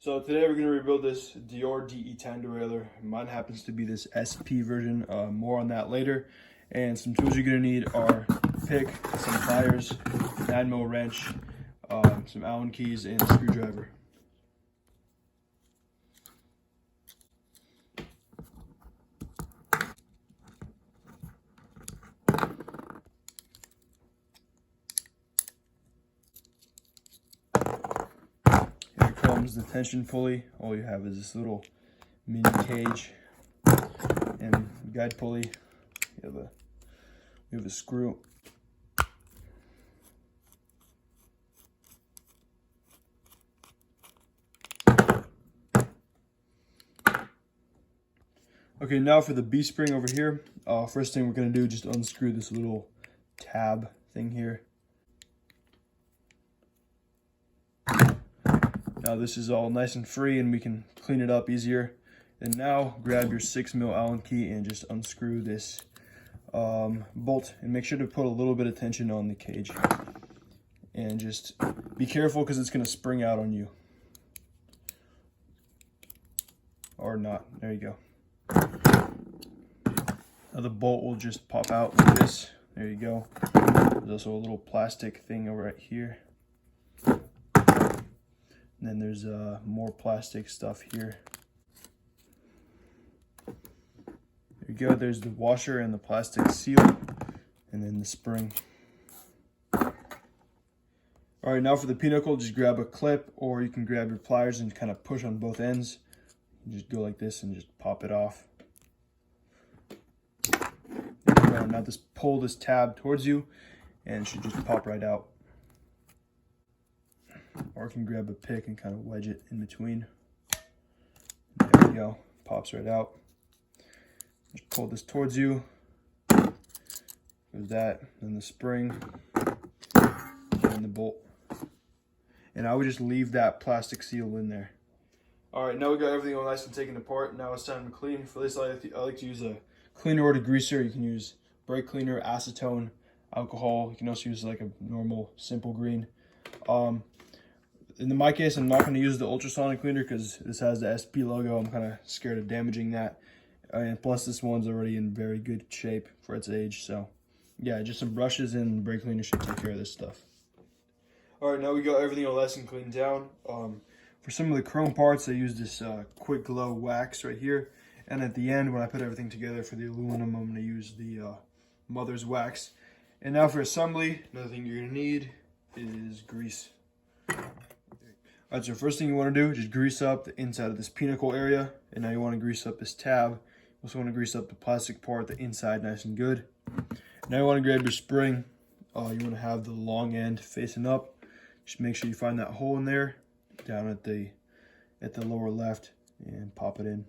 So today we're going to rebuild this Deore DE10 derailleur. Mine happens to be this SP version, more on that later. And some tools you're going to need are pick, some pliers, 9mm wrench, some Allen keys, and a screwdriver. Here comes the tension pulley. All you have is this little mini cage and guide pulley. You have a screw. Okay, now for the B spring over here. First thing we're gonna do, just unscrew this little tab thing here. Now this is all nice and free and we can clean it up easier. And now grab your 6mm Allen key and just unscrew this bolt, and make sure to put a little bit of tension on the cage. And just be careful because it's gonna spring out on you. Or not, there you go. Now the bolt will just pop out like this. There you go. There's also a little plastic thing over right here. And then there's more plastic stuff here. There you go. There's the washer and the plastic seal, and then the spring. All right, now for the pinnacle, just grab a clip, or you can grab your pliers and kind of push on both ends. You just go like this and just pop it off. Now just pull this tab towards you and it should just pop right out. Or you can grab a pick and kind of wedge it in between. There we go, pops right out. Just pull this towards you. There's that, then the spring, and the bolt. And I would just leave that plastic seal in there. All right, now we got everything all nice and taken apart. Now it's time to clean. For this, I like to use a cleaner or degreaser. You can use brake cleaner, acetone, alcohol. You can also use like a normal simple green. In my case, I'm not going to use the ultrasonic cleaner because this has the SP logo. I'm kind of scared of damaging that. And plus this one's already in very good shape for its age. So yeah, just some brushes and brake cleaner should take care of this stuff. All right, now we got everything all nice and cleaned down. For some of the chrome parts, I use this quick glow wax right here. And at the end, when I put everything together for the aluminum, I'm going to use the mother's wax. And now for assembly, another thing you're going to need is grease. Alright, so first thing you want to do, just grease up the inside of this pinnacle area. And now you want to grease up this tab. You also want to grease up the plastic part, the inside, nice and good. Now you want to grab your spring. You want to have the long end facing up. Just make sure you find that hole in there, down at the lower left, and pop it in.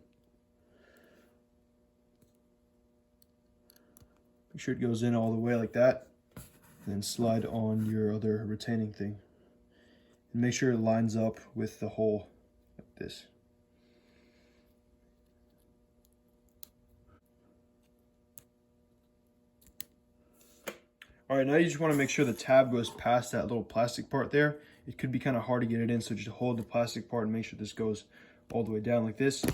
Make sure it goes in all the way like that, and then slide on your other retaining thing. And make sure it lines up with the hole like this. All right, now you just want to make sure the tab goes past that little plastic part there. It could be kind of hard to get it in, so just hold the plastic part and make sure this goes all the way down like this.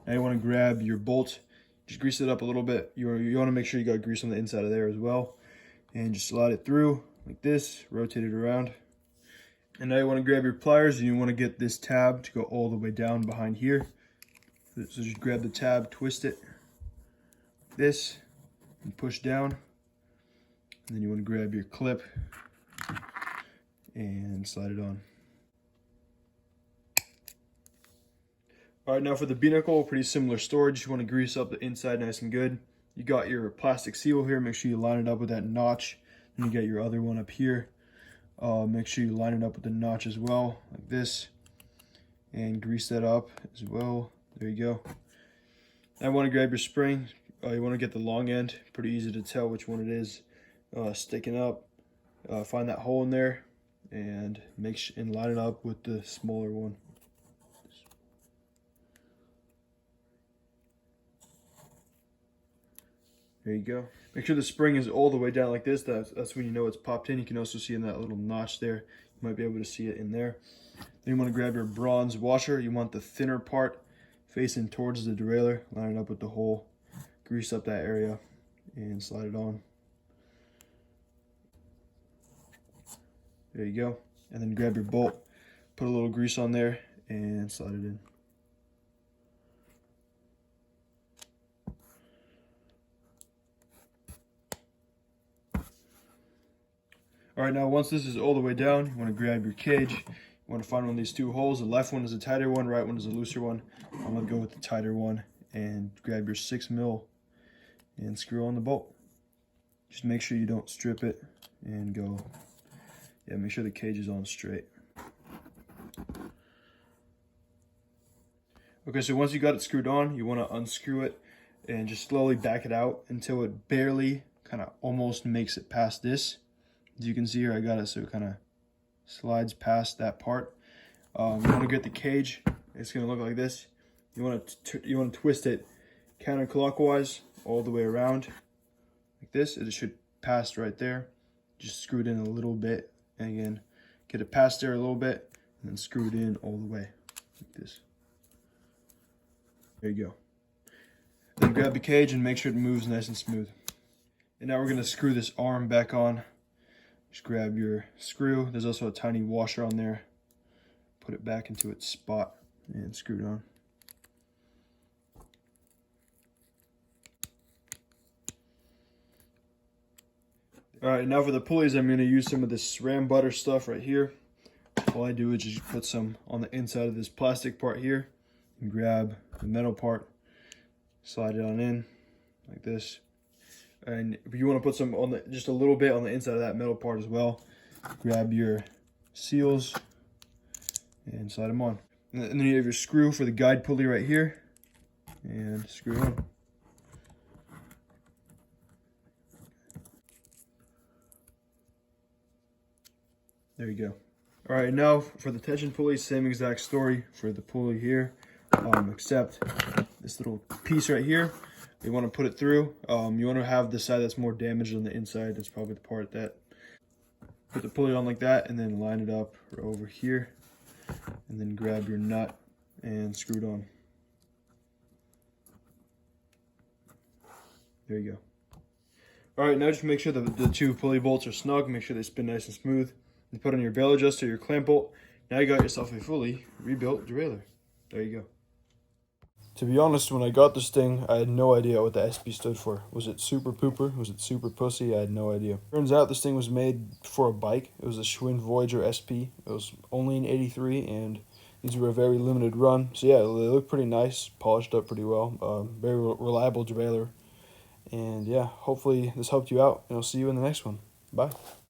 Now you want to grab your bolt. Just grease it up a little bit. You want to make sure you got grease on the inside of there as well. And just slide it through like this, rotate it around. And now you want to grab your pliers and you want to get this tab to go all the way down behind here. So just grab the tab, twist it like this, and push down. And then you want to grab your clip and slide it on. All right, now for the binnacle, pretty similar storage. You want to grease up the inside nice and good. You got your plastic seal here. Make sure you line it up with that notch. Then you got your other one up here. Make sure you line it up with the notch as well, like this. And grease that up as well. There you go. Now you want to grab your spring. You want to get the long end. Pretty easy to tell which one it is sticking up. Find that hole in there and line it up with the smaller one. There you go. Make sure the spring is all the way down like this. That's when you know it's popped in. You can also see in that little notch there. You might be able to see it in there. Then you want to grab your bronze washer. You want the thinner part facing towards the derailleur. Line it up with the hole. Grease up that area and slide it on. There you go. And then grab your bolt. Put a little grease on there and slide it in. All right, now once this is all the way down, you want to grab your cage. You want to find one of these two holes. The left one is a tighter one, right one is a looser one. I'm going to go with the tighter one and grab your 6mm and screw on the bolt. Just make sure you don't strip it and go. Yeah, make sure the cage is on straight. Okay, so once you got it screwed on, you want to unscrew it and just slowly back it out until it barely kind of almost makes it past this. As you can see here, I got it so it kind of slides past that part. You want to get the cage. It's going to look like this. You want to twist it counterclockwise all the way around like this. It should pass right there. Just screw it in a little bit, and again, get it past there a little bit, and then screw it in all the way like this. There you go. Then grab the cage and make sure it moves nice and smooth. And now we're going to screw this arm back on. Just grab your screw. There's also a tiny washer on there. Put it back into its spot and screw it on. All right, now for the pulleys, I'm going to use some of this ram butter stuff right here. All I do is just put some on the inside of this plastic part here and grab the metal part, slide it on in like this. And if you want to put some on just a little bit on the inside of that metal part as well, grab your seals and slide them on. And then you have your screw for the guide pulley right here, and screw it on. There you go. All right, now for the tension pulley, same exact story for the pulley here, except this little piece right here. You want to put it through. You want to have the side that's more damaged on the inside. That's probably the part that. Put the pulley on like that, and then line it up over here, and then grab your nut and screw it on. There you go. All right, now just make sure the two pulley bolts are snug. Make sure they spin nice and smooth. And put on your bail adjuster, your clamp bolt. Now you got yourself a fully rebuilt derailleur. There you go. To be honest, when I got this thing, I had no idea what the SP stood for. Was it super pooper? Was it super pussy? I had no idea. Turns out this thing was made for a bike. It was a Schwinn Voyager SP. It was only an 83, and these were a very limited run. So yeah, they look pretty nice, polished up pretty well. Very reliable derailleur. And yeah, hopefully this helped you out, and I'll see you in the next one. Bye.